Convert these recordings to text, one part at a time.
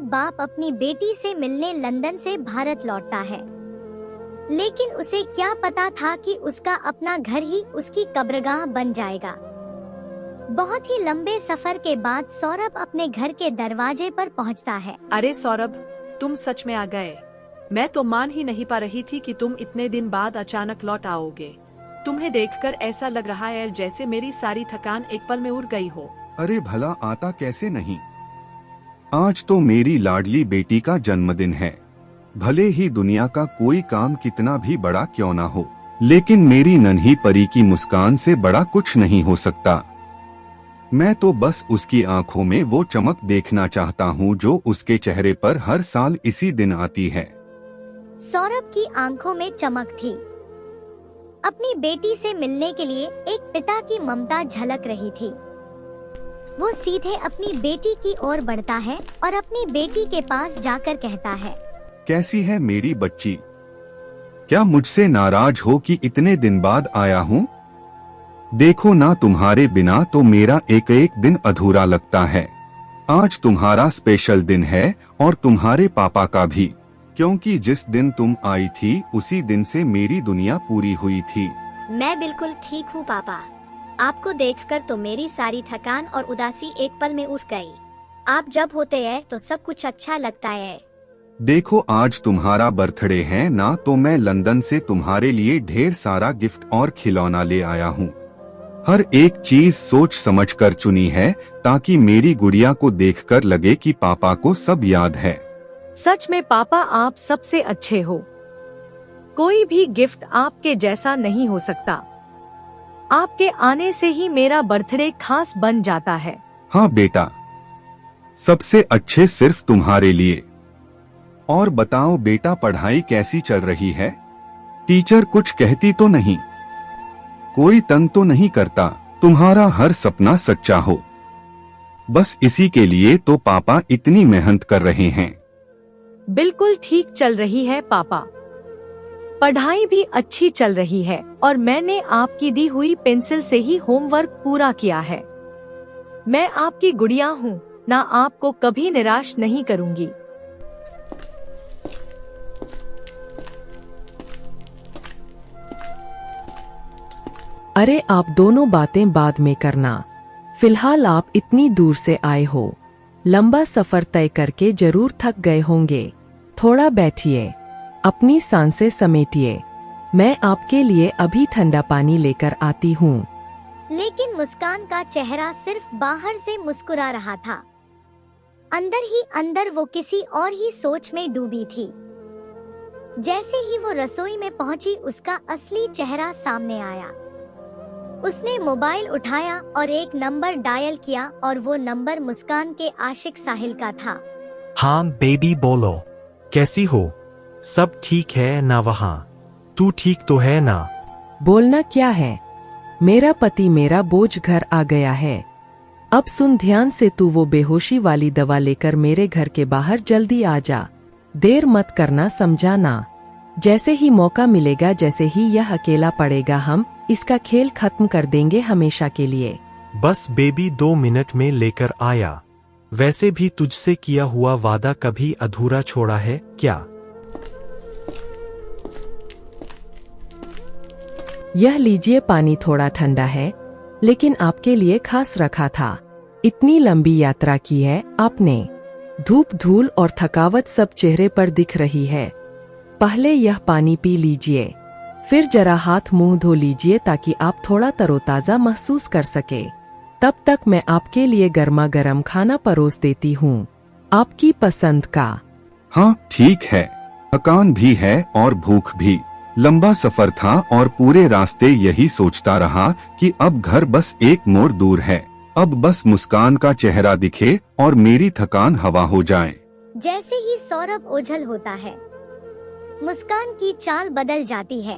बाप अपनी बेटी से मिलने लंदन से भारत लौटता है, लेकिन उसे क्या पता था कि उसका अपना घर ही उसकी कब्रगाह बन जाएगा। बहुत ही लंबे सफर के बाद सौरभ अपने घर के दरवाजे पर पहुंचता है। अरे सौरभ, तुम सच में आ गए। मैं तो मान ही नहीं पा रही थी कि तुम इतने दिन बाद अचानक लौट आओगे। तुम्हें देखकर ऐसा लग रहा है जैसे मेरी सारी थकान एक पल में उड़ गई हो। अरे भला आता कैसे नहीं। आज तो मेरी लाडली बेटी का जन्मदिन है। भले ही दुनिया का कोई काम कितना भी बड़ा क्यों ना हो, लेकिन मेरी नन्ही परी की मुस्कान से बड़ा कुछ नहीं हो सकता। मैं तो बस उसकी आंखों में वो चमक देखना चाहता हूँ जो उसके चेहरे पर हर साल इसी दिन आती है। सौरभ की आंखों में चमक थी। अपनी बेटी से मिलने के लिए एक पिता की ममता झलक रही थी। वो सीधे अपनी बेटी की ओर बढ़ता है और अपनी बेटी के पास जाकर कहता है, कैसी है मेरी बच्ची? क्या मुझसे नाराज हो कि इतने दिन बाद आया हूँ? देखो ना, तुम्हारे बिना तो मेरा एक एक दिन अधूरा लगता है। आज तुम्हारा स्पेशल दिन है और तुम्हारे पापा का भी, क्योंकि जिस दिन तुम आई थी उसी दिन से मेरी दुनिया पूरी हुई थी। मैं बिल्कुल ठीक हूँ पापा। आपको देखकर तो मेरी सारी थकान और उदासी एक पल में उठ गई। आप जब होते हैं तो सब कुछ अच्छा लगता है। देखो, आज तुम्हारा बर्थडे है ना, तो मैं लंदन से तुम्हारे लिए ढेर सारा गिफ्ट और खिलौना ले आया हूँ। हर एक चीज सोच समझ कर चुनी है ताकि मेरी गुड़िया को देखकर लगे कि पापा को सब याद है। सच में पापा, आप सबसे अच्छे हो। कोई भी गिफ्ट आपके जैसा नहीं हो सकता। आपके आने से ही मेरा बर्थडे खास बन जाता है। हाँ बेटा, सबसे अच्छे सिर्फ तुम्हारे लिए। और बताओ बेटा, पढ़ाई कैसी चल रही है? टीचर कुछ कहती तो नहीं? कोई तंग तो नहीं करता? तुम्हारा हर सपना सच्चा हो, बस इसी के लिए तो पापा इतनी मेहनत कर रहे हैं। बिल्कुल ठीक चल रही है पापा। पढ़ाई भी अच्छी चल रही है और मैंने आपकी दी हुई पेंसिल से ही होमवर्क पूरा किया है। मैं आपकी गुड़िया हूँ ना, आपको कभी निराश नहीं करूँगी। अरे आप दोनों बातें बाद में करना। फिलहाल आप इतनी दूर से आए हो, लंबा सफर तय करके जरूर थक गए होंगे। थोड़ा बैठिए, अपनी सांसें समेटिए। मैं आपके लिए अभी ठंडा पानी लेकर आती हूँ। लेकिन मुस्कान का चेहरा सिर्फ बाहर से मुस्कुरा रहा था। अंदर ही अंदर वो किसी और ही सोच में डूबी थी। जैसे ही वो रसोई में पहुंची, उसका असली चेहरा सामने आया। उसने मोबाइल उठाया और एक नंबर डायल किया और वो नंबर मुस्कान के आशिक साहिल का था। हाँ बेबी, बोलो, कैसी हो? सब ठीक है ना वहाँ? तू ठीक तो है ना? बोलना क्या है? मेरा पति मेरा बोझ घर आ गया है। अब सुन ध्यान से, तू वो बेहोशी वाली दवा लेकर मेरे घर के बाहर जल्दी आ जा। देर मत करना, समझा ना? जैसे ही मौका मिलेगा, जैसे ही यह अकेला पड़ेगा, हम इसका खेल खत्म कर देंगे हमेशा के लिए। बस बेबी, 2 मिनट में लेकर आया। वैसे भी तुझसे किया हुआ वादा कभी अधूरा छोड़ा है क्या? यह लीजिए पानी, थोड़ा ठंडा है लेकिन आपके लिए खास रखा था। इतनी लंबी यात्रा की है आपने, धूप धूल और थकावट सब चेहरे पर दिख रही है। पहले यह पानी पी लीजिए, फिर जरा हाथ मुंह धो लीजिए ताकि आप थोड़ा तरोताजा महसूस कर सके। तब तक मैं आपके लिए गर्मा गर्म खाना परोस देती हूँ, आपकी पसंद का। हाँ ठीक है, थकान भी है और भूख भी। लंबा सफर था और पूरे रास्ते यही सोचता रहा कि अब घर बस एक मोड़ दूर है। अब बस मुस्कान का चेहरा दिखे और मेरी थकान हवा हो जाए। जैसे ही सौरभ ओझल होता है, मुस्कान की चाल बदल जाती है।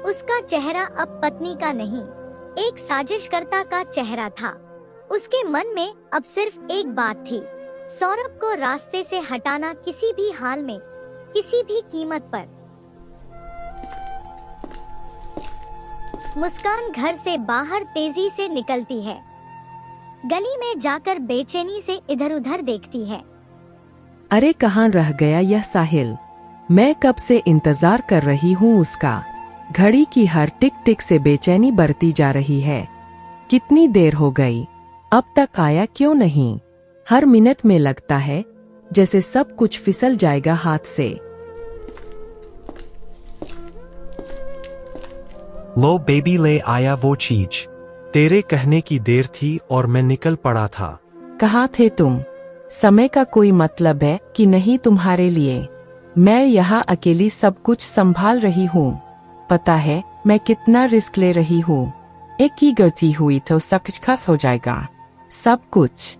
उसका चेहरा अब पत्नी का नहीं, एक साजिशकर्ता का चेहरा था। उसके मन में अब सिर्फ एक बात थी, सौरभ को रास्ते से हटाना, किसी भी हाल में, किसी भी कीमत पर। मुस्कान घर से बाहर तेजी से निकलती है, गली में जाकर बेचैनी से इधर उधर देखती है। अरे कहाँ रह गया यह साहिल? मैं कब से इंतजार कर रही हूँ उसका। घड़ी की हर टिक टिक से बेचैनी बढ़ती जा रही है। कितनी देर हो गई, अब तक आया क्यों नहीं? हर मिनट में लगता है जैसे सब कुछ फिसल जाएगा हाथ से। लो बेबी, ले आया वो चीज। तेरे कहने की देर थी और मैं निकल पड़ा था। कहाँ थे तुम? समय का कोई मतलब है कि नहीं तुम्हारे लिए? मैं यहाँ अकेली सब कुछ संभाल रही हूँ। पता है मैं कितना रिस्क ले रही हूँ। एक ही गलती हुई तो सब कुछ खत्म हो जाएगा, सब कुछ।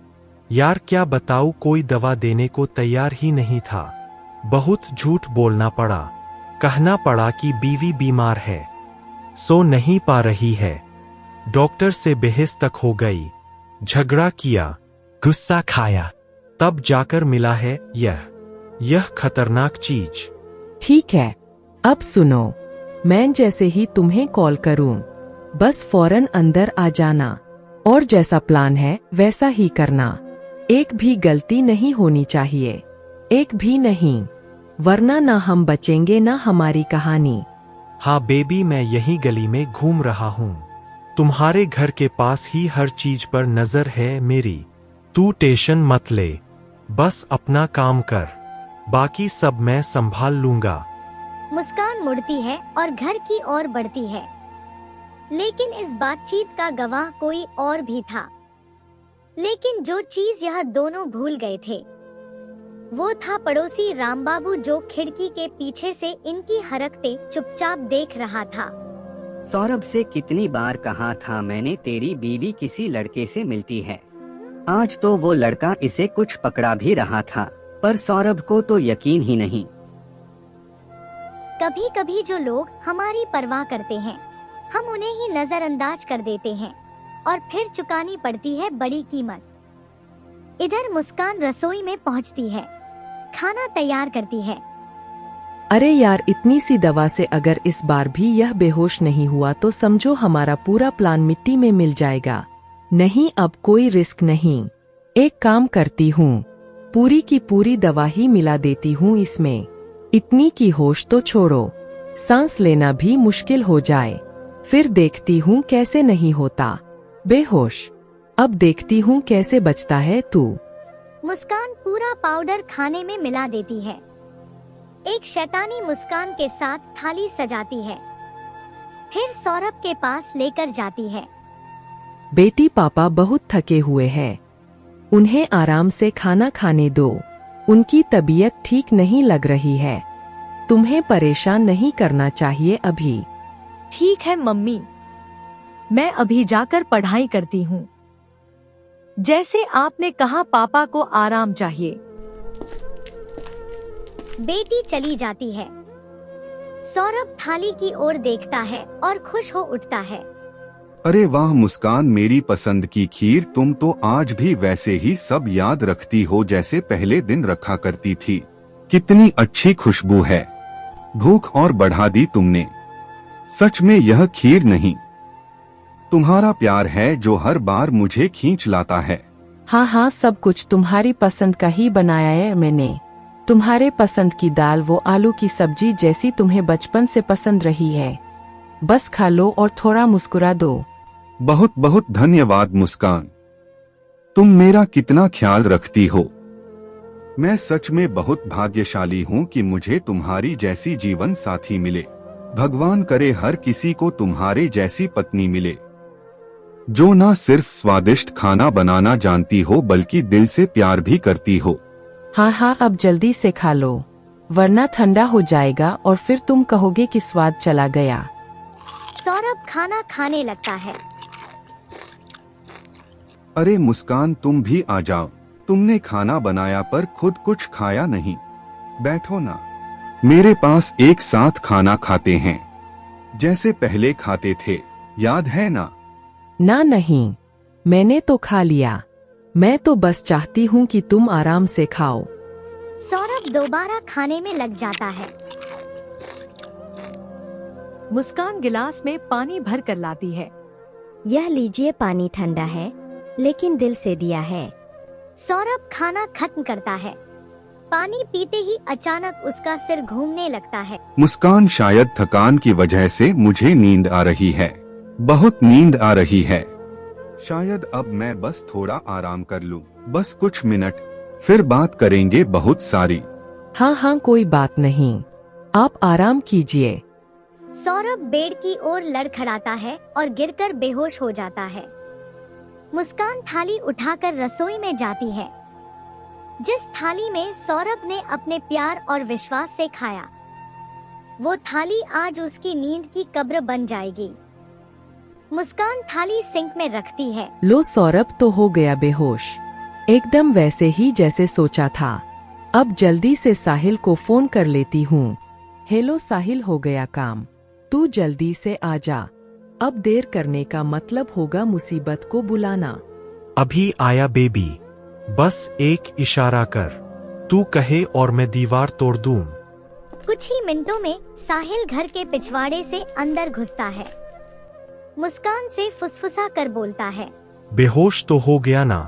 यार क्या बताऊं, कोई दवा देने को तैयार ही नहीं था। बहुत झूठ बोलना पड़ा। कहना पड़ा कि बीवी बीमार है, सो नहीं पा रही है। डॉक्टर से बहस तक हो गई, झगड़ा किया, गुस्सा खाया, तब जाकर मिला है यह खतरनाक चीज। ठीक है, अब सुनो, मैं जैसे ही तुम्हें कॉल करूं, बस फौरन अंदर आ जाना और जैसा प्लान है वैसा ही करना। एक भी गलती नहीं होनी चाहिए, एक भी नहीं, वरना ना हम बचेंगे ना हमारी कहानी। हाँ बेबी, मैं यही गली में घूम रहा हूँ। तुम्हारे घर के पास ही हर चीज पर नजर है मेरी। तू टेंशन मत ले, बस अपना काम कर, बाकी सब मैं संभाल लूंगा। मुस्कान मुड़ती है और घर की ओर बढ़ती है, लेकिन इस बातचीत का गवाह कोई और भी था। लेकिन जो चीज यह दोनों भूल गए थे वो था पड़ोसी रामबाबू, जो खिड़की के पीछे से इनकी हरकतें चुपचाप देख रहा था। सौरभ से कितनी बार कहा था मैंने, तेरी बीवी किसी लड़के से मिलती है। आज तो वो लड़का इसे कुछ पकड़ा भी रहा था, पर सौरभ को तो यकीन ही नहीं। कभी कभी जो लोग हमारी परवाह करते हैं हम उन्हें ही नजरअंदाज कर देते हैं और फिर चुकानी पड़ती है बड़ी कीमत। इधर मुस्कान रसोई में पहुंचती है, खाना तैयार करती है। अरे यार, इतनी सी दवा से अगर इस बार भी यह बेहोश नहीं हुआ तो समझो हमारा पूरा प्लान मिट्टी में मिल जाएगा। नहीं, अब कोई रिस्क नहीं। एक काम करती हूँ, पूरी की पूरी दवा ही मिला देती हूँ इसमें। इतनी की होश तो छोड़ो, सांस लेना भी मुश्किल हो जाए, फिर देखती हूँ कैसे नहीं होता बेहोश। अब देखती हूँ कैसे बचता है तू। मुस्कान पूरा पाउडर खाने में मिला देती है। एक शैतानी मुस्कान के साथ थाली सजाती है, फिर सौरभ के पास लेकर जाती है। बेटी, पापा बहुत थके हुए हैं, उन्हें आराम से खाना खाने दो। उनकी तबीयत ठीक नहीं लग रही है, तुम्हें परेशान नहीं करना चाहिए अभी। ठीक है मम्मी, मैं अभी जाकर पढ़ाई करती हूँ। जैसे आपने कहा, पापा को आराम चाहिए। बेटी चली जाती है। सौरभ थाली की ओर देखता है और खुश हो उठता है। अरे वाह मुस्कान, मेरी पसंद की खीर। तुम तो आज भी वैसे ही सब याद रखती हो जैसे पहले दिन रखा करती थी। कितनी अच्छी खुशबू है, भूख और बढ़ा दी तुमने। सच में यह खीर नहीं, तुम्हारा प्यार है जो हर बार मुझे खींच लाता है। हाँ हाँ, सब कुछ तुम्हारी पसंद का ही बनाया है मैंने। तुम्हारे पसंद की दाल, वो आलू की सब्जी जैसी तुम्हें बचपन से पसंद रही है। बस खा लो और थोड़ा मुस्कुरा दो। बहुत बहुत धन्यवाद मुस्कान, तुम मेरा कितना ख्याल रखती हो। मैं सच में बहुत भाग्यशाली हूँ कि मुझे तुम्हारी जैसी जीवन साथी मिले। भगवान करे हर किसी को तुम्हारे जैसी पत्नी मिले, जो ना सिर्फ स्वादिष्ट खाना बनाना जानती हो बल्कि दिल से प्यार भी करती हो। हाँ हाँ, अब जल्दी से खा लो, वरना ठंडा हो जाएगा और फिर तुम कहोगे कि स्वाद चला गया। सौरभ खाना खाने लगता है। अरे मुस्कान, तुम भी आ जाओ। तुमने खाना बनाया पर खुद कुछ खाया नहीं। बैठो ना, मेरे पास एक साथ खाना खाते हैं, जैसे पहले खाते थे, याद है ना? ना नहीं, मैंने तो खा लिया। मैं तो बस चाहती हूँ कि तुम आराम से खाओ। सौरभ दोबारा खाने में लग जाता है। मुस्कान गिलास में पानी भर कर लाती है। यह लीजिए, पानी ठंडा है लेकिन दिल से दिया है। सौरभ खाना खत्म करता है। पानी पीते ही अचानक उसका सिर घूमने लगता है। मुस्कान, शायद थकान की वजह से मुझे नींद आ रही है, बहुत नींद आ रही है। शायद अब मैं बस थोड़ा आराम कर लूं, बस कुछ मिनट, फिर बात करेंगे बहुत सारी। हाँ हाँ, कोई बात नहीं, आप आराम कीजिए। सौरभ बेड की ओर लड़खड़ाता है और गिरकर बेहोश हो जाता है। मुस्कान थाली उठाकर रसोई में जाती है, जिस थाली में सौरभ ने अपने प्यार और विश्वास से खाया, वो थाली आज उसकी नींद की कब्र बन जाएगी। मुस्कान थाली सिंक में रखती है। लो, सौरभ तो हो गया बेहोश, एकदम वैसे ही जैसे सोचा था। अब जल्दी से साहिल को फोन कर लेती हूँ। हेलो साहिल, हो गया काम, तू जल्दी से आ जा। अब देर करने का मतलब होगा मुसीबत को बुलाना। अभी आया बेबी, बस एक इशारा कर, तू कहे और मैं दीवार तोड़ दूं। कुछ ही मिनटों में साहिल घर के पिछवाड़े से अंदर घुसता है। मुस्कान से फुसफुसा कर बोलता है, बेहोश तो हो गया ना?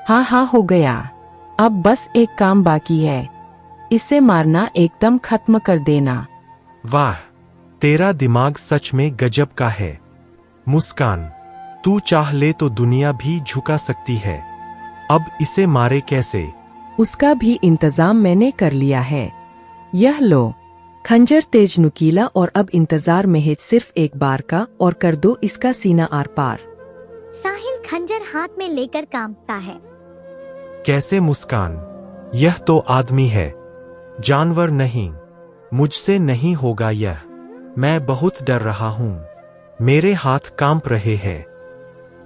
हाँ हाँ, हो गया। अब बस एक काम बाकी है, इसे मारना एकदम खत्म कर देना। वाह, तेरा दिमाग सच में गजब का है। मुस्कान, तू चाह ले तो दुनिया भी झुका सकती है। अब इसे मारे कैसे? उसका भी इंतजाम मैंने कर लिया है। यह लो, खंजर तेज नुकीला, और अब इंतजार महज सिर्फ एक बार का, और कर दो इसका सीना आर पार। साहिल खंजर हाथ में लेकर कांपता है। कैसे मुस्कान? यह तो आदमी है, जानवर नहीं। मुझसे नहीं होगा यह, मैं बहुत डर रहा हूँ, मेरे हाथ कांप रहे हैं।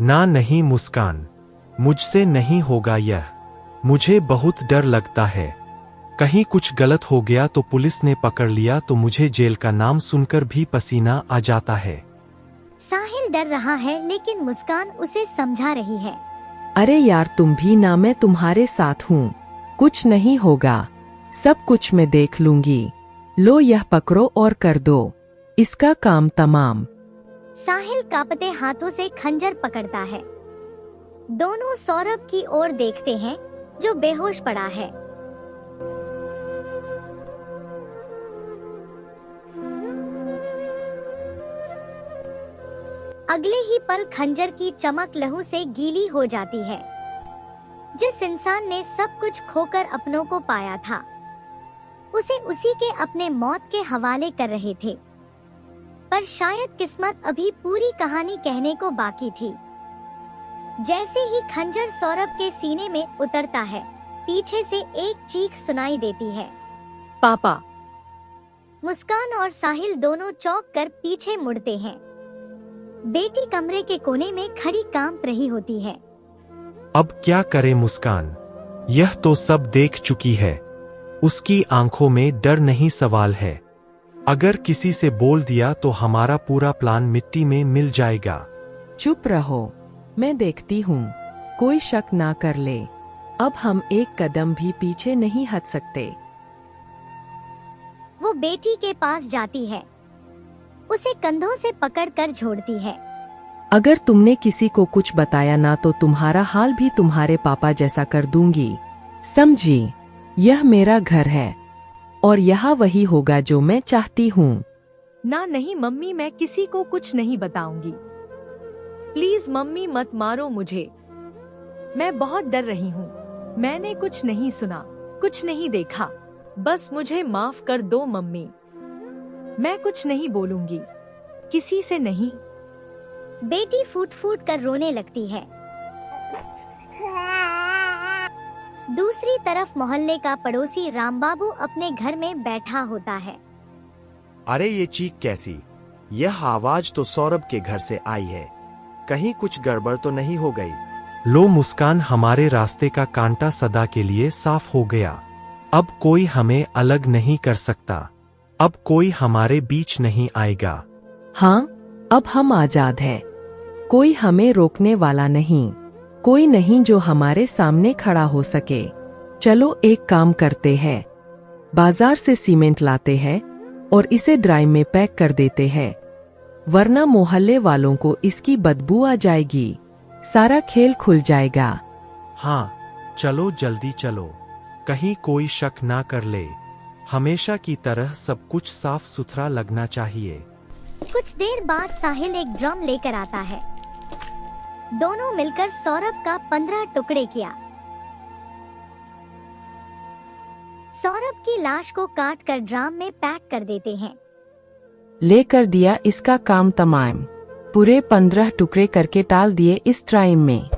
ना नहीं मुस्कान, मुझसे नहीं होगा यह, मुझे बहुत डर लगता है। कहीं कुछ गलत हो गया तो पुलिस ने पकड़ लिया तो मुझे जेल का नाम सुनकर भी पसीना आ जाता है। साहिल डर रहा है, लेकिन मुस्कान उसे समझा रही है। अरे यार, तुम भी ना, मैं तुम्हारे साथ हूँ, कुछ नहीं होगा, सब कुछ मैं देख लूंगी। लो, यह पकड़ो और कर दो इसका काम तमाम। साहिल कांपते हाथों से खंजर पकड़ता है। दोनों सौरभ की ओर देखते हैं, जो बेहोश पड़ा है। अगले ही पल खंजर की चमक लहू से गीली हो जाती है। जिस इंसान ने सब कुछ खोकर अपनों को पाया था, उसे उसी के अपने मौत के हवाले कर रहे थे। पर शायद किस्मत अभी पूरी कहानी कहने को बाकी थी। जैसे ही खंजर सौरभ के सीने में उतरता है, पीछे से एक चीख सुनाई देती है, पापा। मुस्कान और साहिल दोनों चौंक कर पीछे मुड़ते हैं। बेटी कमरे के कोने में खड़ी कांप रही होती है। अब क्या करे मुस्कान? यह तो सब देख चुकी है। उसकी आंखों में डर नहीं सवाल है। अगर किसी से बोल दिया तो हमारा पूरा प्लान मिट्टी में मिल जाएगा। चुप रहो, मैं देखती हूँ, कोई शक ना कर ले। अब हम एक कदम भी पीछे नहीं हट सकते। वो बेटी के पास जाती है, उसे कंधों से पकड़कर छोड़ती है। अगर तुमने किसी को कुछ बताया ना तो तुम्हारा हाल भी तुम्हारे पापा जैसा कर दूंगी, समझी? यह मेरा घर है और यहाँ वही होगा जो मैं चाहती हूँ। ना नहीं मम्मी, मैं किसी को कुछ नहीं बताऊंगी। प्लीज मम्मी मत मारो मुझे, मैं बहुत डर रही हूँ। मैंने कुछ नहीं सुना, कुछ नहीं देखा, बस मुझे माफ कर दो मम्मी। मैं कुछ नहीं बोलूंगी, किसी से नहीं। बेटी फूट फूट कर रोने लगती है। दूसरी तरफ मोहल्ले का पड़ोसी रामबाबू अपने घर में बैठा होता है। अरे ये चीख कैसी? यह आवाज तो सौरभ के घर से आई है, कहीं कुछ गड़बड़ तो नहीं हो गई? लो मुस्कान, हमारे रास्ते का कांटा सदा के लिए साफ हो गया। अब कोई हमें अलग नहीं कर सकता, अब कोई हमारे बीच नहीं आएगा। हाँ, अब हम आजाद हैं। कोई हमें रोकने वाला नहीं, कोई नहीं जो हमारे सामने खड़ा हो सके। चलो एक काम करते हैं, बाजार से सीमेंट लाते हैं और इसे ड्राई में पैक कर देते हैं, वरना मोहल्ले वालों को इसकी बदबू आ जाएगी। सारा खेल खुल जाएगा। हाँ चलो, जल्दी चलो। कहीं कोई शक ना कर ले। हमेशा की तरह सब कुछ साफ सुथरा लगना चाहिए। कुछ देर बाद साहिल एक ड्रम लेकर आता है। दोनों मिलकर सौरभ का 15 टुकड़े किया। सौरभ की लाश को काट कर ड्रम में पैक कर देते हैं। लेकर दिया इसका काम तमाम। पूरे 15 टुकड़े करके टाल दिए इस ट्राइम में।